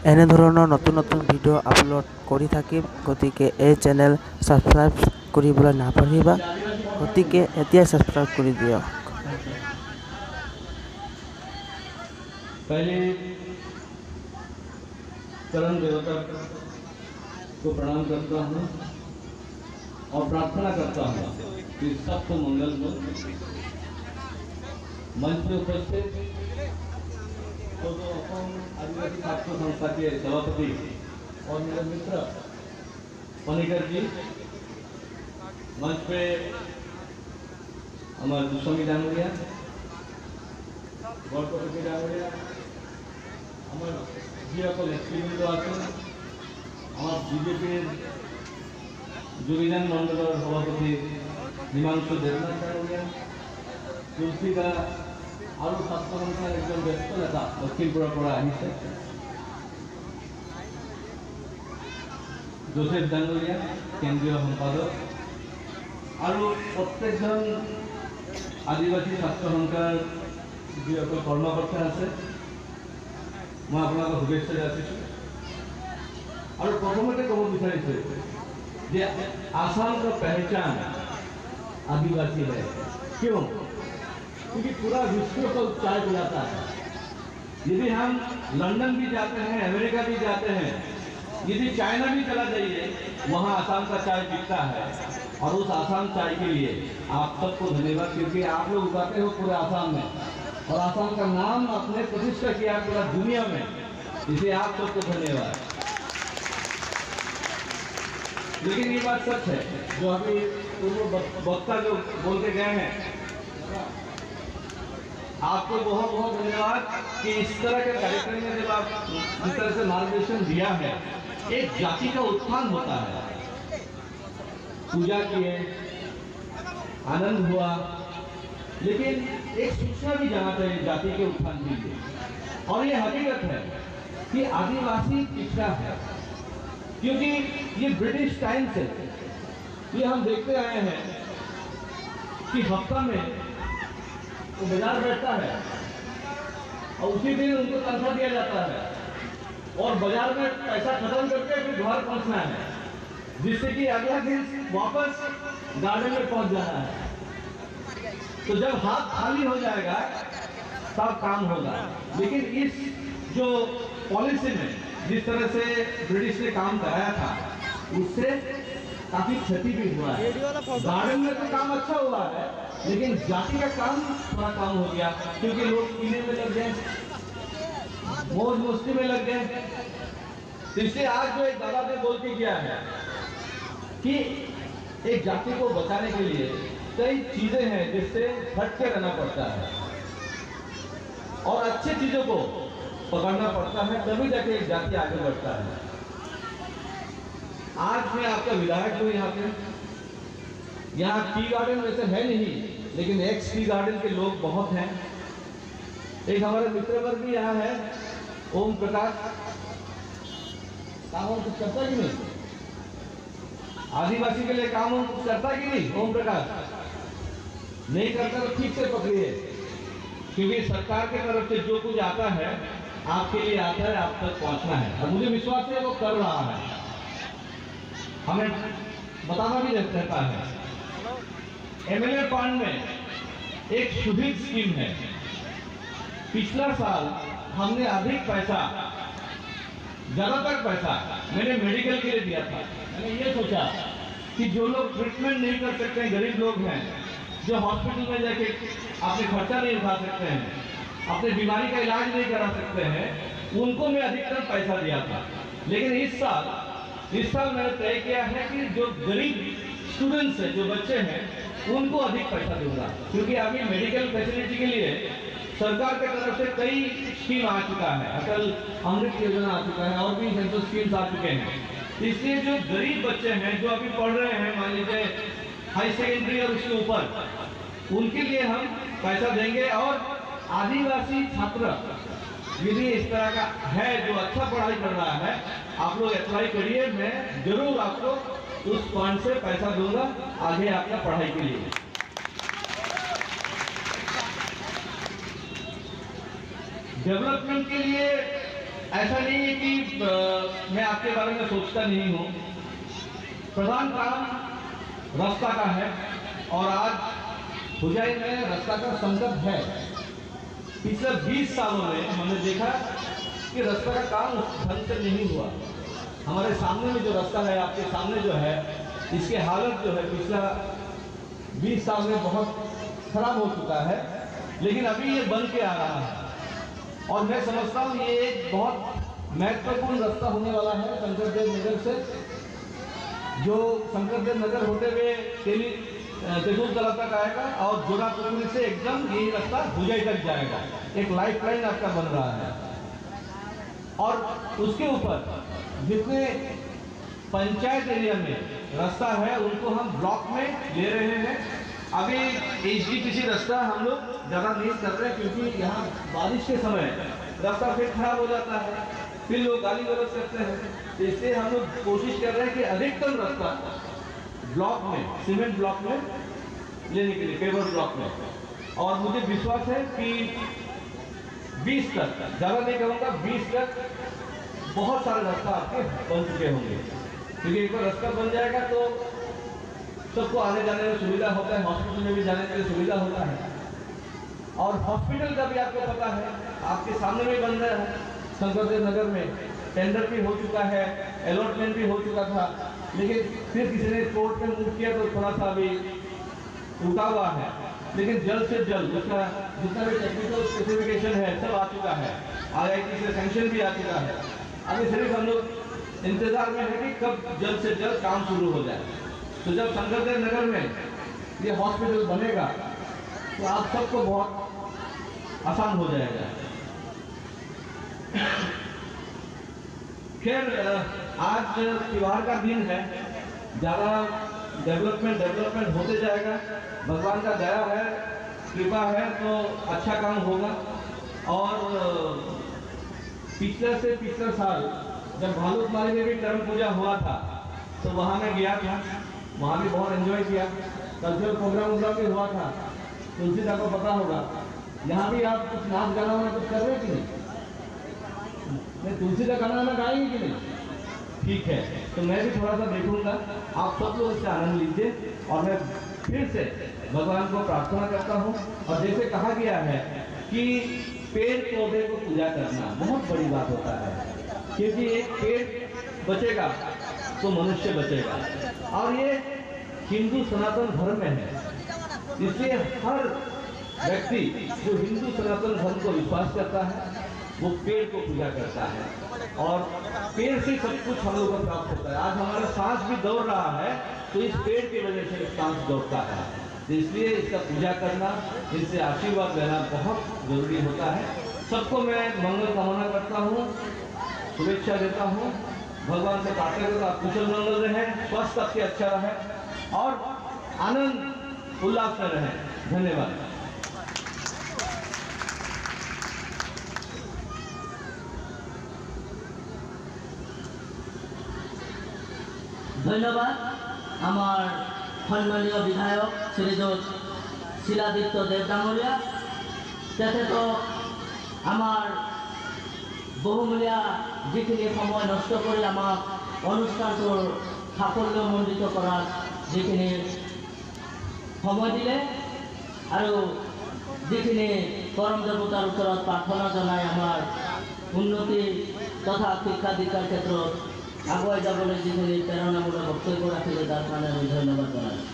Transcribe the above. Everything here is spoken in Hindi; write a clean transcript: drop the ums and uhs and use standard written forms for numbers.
এনে ধৰণৰ নতুন নতুন ভিডিঅ' আপলোড কৰি থাকিম, গতিকে এই চেনেল ছাবস্ক্ৰাইব কৰিবলৈ নাপাহৰিবা। গতিকে এতিয়াই ছাবস্ক্ৰাইব কৰি দিয়ক। पहले करम देवता को प्रणाम करता हूँ और प्रार्थना करता हूँ कि सबको मंगल हो। मंच में उपस्थित आदिवासी छात्र संस्था के सभापति और मेरे मित्र पनिकर जी, मंच पे हमारे दुष्मी डांगरिया, गौरपति डांगरिया, हमारे जियाकल नेतृबृंद आছেন, আমার বিজেপির যোগিদান মণ্ডলের সভাপতি হিমাংশু দেবনাথ ডাঙ্গরিয়া, তুলসীদা আৰু ছাত্ৰ সন্থাৰ একজন ব্যস্ত নেতা লখিমপুৰৰ পৰা আহিছে, জোসেফ ডাঙ্গরিয়া কেন্দ্ৰীয় সম্পাদক আৰু প্ৰত্যেকজন আদিবাসী ছাত্ৰ সন্থাৰ যিসকল কৰ্মকৰ্তা আছে, मैं अपना शुभेच्छा जाचिছোঁ। और प्रथमते कब विचारिছোঁ जे आसाम का पहचान आदिवासी है। क्यों? क्योंकि पूरा विश्व को चाय पिलाता है। यदि हम लंदन भी जाते हैं, अमेरिका भी जाते हैं, यदि चाइना भी चला जाइए, वहाँ आसाम का चाय बिकता है। और उस आसाम चाय के लिए आप सबको धन्यवाद, क्योंकि आप लोग उगाते हो पूरे आसाम में और आसाम का नाम अपने प्रतिष्ठा किया पूरा दुनिया में, इसे आप सबको धन्यवाद। लेकिन ये बात सच है जो अभी वक्ता जो बोल के गए हैं, आपको बहुत बहुत धन्यवाद कि इस तरह के कार्यक्रम में जब आप इस तरह से मार्गदर्शन दिया है, एक जाति का उत्थान होता है। पूजा किए, आनंद हुआ, लेकिन एक सूचना भी जाना चाहिए जाति के उत्थान के लिए। और ये हकीकत है कि आदिवासी पिछड़ा है, क्योंकि ये ब्रिटिश टाइम से ये हम देखते आए हैं कि हफ्ता में वो बाजार बैठता है और उसी दिन उनको तनख्वाह दिया जाता है और बाजार में पैसा खत्म करके फिर घर पहुंचना है, जिससे कि अगला दिन वापस गार्डन में पहुंच जाना है। तो जब हाथ खाली हो जाएगा तब काम होगा। लेकिन इस जो पॉलिसी में जिस तरह से ब्रिटिश ने काम कराया था, उससे काफी क्षति भी हुआ है। गार्डन में तो काम अच्छा हुआ है, लेकिन जाति का काम थोड़ा कम हो गया, क्योंकि लोग पीने में लग गए, मौज मस्ती में लग गए। इसलिए आज जो एक दादा ने बोल के किया है कि एक जाति को बचाने के लिए कई चीजें हैं जिससे हट के रहना पड़ता है और अच्छी चीजों को पकड़ना पड़ता है, तभी जाके एक जाति आगे बढ़ता है। आज मैं आपका विधायक हूँ यहाँ पे। यहाँ टी गार्डन वैसे है नहीं, लेकिन एक्स टी गार्डन के लोग बहुत हैं। एक हमारे मित्र वर्ग भी यहाँ है, ओम प्रकाश। काम कुछ करता कि नहीं? आदिवासी के लिए काम कुछ करता कि नहीं? ओम प्रकाश नहीं करता तो ठीक से पकड़िए, क्योंकि सरकार की तरफ से जो कुछ आता है आपके लिए आता है, आप तक पहुंचना है। और मुझे विश्वास है वो कर रहा है, हमें बताना भी रहता है। एमएलए फंड में एक सुविध स्कीम है। पिछला साल हमने अधिक पैसा, ज्यादातर पैसा मैंने मेडिकल के लिए दिया था। मैंने ये सोचा कि जो लोग ट्रीटमेंट नहीं कर सकते हैं, गरीब लोग हैं, जो हॉस्पिटल में जाके अपने खर्चा नहीं उठा सकते हैं, अपने बीमारी का इलाज नहीं करा सकते हैं, उनको मैं अधिकतर पैसा दिया था। लेकिन इस साल मैंने तय किया है कि जो गरीब स्टूडेंट्स हैं, जो बच्चे हैं, उनको अधिक पैसा दूंगा, क्योंकि अभी मेडिकल फैसिलिटी के लिए सरकार की तरफ से कई स्कीम आ चुका है। अटल अमृत योजना आ चुका है और भी सेंट्रल स्कीम्स आ चुके हैं। इसलिए जो गरीब बच्चे हैं जो अभी पढ़ रहे हैं, मान लीजिए हाई सेकेंडरी और उसके ऊपर, उनके लिए हम पैसा देंगे। और आदिवासी छात्र यदि इस तरह का है जो अच्छा पढ़ाई कर रहा है, आप लोग अप्लाई करिए, मैं जरूर आपको उस फंड से पैसा दूंगा आगे आपका पढ़ाई के लिए। डेवलपमेंट के लिए ऐसा नहीं है कि मैं आपके बारे में सोचता नहीं हूँ। प्रधान काम रास्ता का है और आज हुजाई में रास्ता का संकट है। पिछले 20 सालों में हमने देखा कि रास्ता का काम उस ढंग से नहीं हुआ। हमारे सामने में जो रास्ता है, आपके सामने जो है, इसकी हालत जो है पिछला 20 साल में बहुत खराब हो चुका है, लेकिन अभी ये बन के आ रहा है और मैं समझता हूँ ये एक बहुत महत्वपूर्ण रास्ता होने वाला है शंकरदेव नगर से, जो शंकरदेव नगर होते हुए तेजूर तला तक आएगा और जोरापुरी से एकदम यही रास्ता हुजाई तक जाएगा। एक लाइफ लाइन आपका बन रहा है और उसके ऊपर जितने पंचायत एरिया में रास्ता है उनको हम ब्लॉक में ले रहे हैं। अभी HDPC रास्ता हम लोग ज़्यादा नहीं कर रहे हैं क्योंकि यहाँ बारिश के समय रास्ता फिर खराब हो जाता है, फिर लोग गाली गलौज करते हैं। तो इसलिए हम लोग कोशिश कर रहे हैं कि अधिकतम रास्ता ब्लॉक में, सीमेंट ब्लॉक में लेने के लिए, पेवर ब्लॉक में। और मुझे विश्वास है कि 20 तक, ज़्यादा नहीं कहूँगा, 20 तक बहुत सारे रास्ता आपके बन चुके होंगे। क्योंकि एक बार रास्ता बन जाएगा तो सबको आने जाने में सुविधा होता है, हॉस्पिटल में भी जाने के लिए सुविधा होता है। और हॉस्पिटल का भी आपको पता है, आपके सामने में बन रहा है शंकरदेव नगर में। टेंडर भी हो चुका है, अलॉटमेंट भी हो चुका था, लेकिन फिर किसी ने कोर्ट में मूव किया तो थोड़ा सा अभी रुका हुआ है। लेकिन जल्द से जल्द उसका जितना भी टेक्निकल स्पेसिफिकेशन है सब आ चुका है, IIT से सैंक्शन भी आ चुका है। अभी सिर्फ हम लोग इंतजार में है कि कब जल्द से जल्द काम शुरू हो जाए। तो जब शंकरदेव नगर में ये हॉस्पिटल बनेगा तो आप सबको बहुत आसान हो जाएगा। खैर आज त्योहार का दिन है, ज़्यादा डेवलपमेंट होते जाएगा। भगवान का दया है, कृपा है तो अच्छा काम होगा। और पिछले साल जब भालूकमारी में भी कर्म पूजा हुआ था तो वहाँ मैं गया था, वहाँ भी बहुत एंजॉय किया। कल्चरल प्रोग्राम भी हुआ था, तुलसीदा को पता होगा। यहाँ भी आप कुछ नाच गाना वाना कुछ कर रहे कि नहीं? मैं तुलसीदा गाना वाना गाएंगे कि नहीं? ठीक है, तो मैं भी थोड़ा सा देखूंगा। आप सब लोग इससे आनंद लीजिए और मैं फिर से भगवान को प्रार्थना करता हूँ। और जैसे कहा गया है कि पेड़ पौधे को पूजा करना बहुत बड़ी बात होता है, क्योंकि एक पेड़ बचेगा तो मनुष्य बचेगा। और ये हिंदू सनातन धर्म में है, इसलिए हर व्यक्ति जो हिंदू सनातन धर्म को विश्वास करता है वो पेड़ को पूजा करता है और पेड़ से सब कुछ हम लोगों को प्राप्त होता है। आज हमारा सांस भी दौड़ रहा है तो इस पेड़ की वजह से सांस दौड़ता है। तो इसलिए इसका पूजा करना, इनसे आशीर्वाद लेना बहुत जरूरी होता है। सबको मैं मंगल कामना करता हूँ, शुभेच्छा देता हूँ। भगवान से प्रार्थना करता आप कुशल मंगल रहें, स्वास्थ्य आपके अच्छा रहे और आनंद उल्लास में रहें। धन्यवाद। ধন্যবাদ আমার সম্মানীয় বিধায়ক শ্রীযুত শিলাদিত্য দেব ডাঙৰীয়া। তেখেতো আমাৰ বহুমূলীয়া যিখিনি সময় নষ্ট কৰি আমাক অনুষ্ঠানটোৰ সাফল্যমণ্ডিত কৰাত যিখিনি সময় দিলে আৰু যিখিনি পৰম দেৱতাৰ ওচৰত প্ৰাৰ্থনা জনাই আমাৰ উন্নতি তথা শিক্ষা দীক্ষাৰ ক্ষেত্ৰত আগুৱাই যাবলৈ যিখিনি প্ৰেৰণামূলক বক্তব্য ৰাখিলে তাৰ কাৰণে আমি ধন্যবাদ জনাইছোঁ।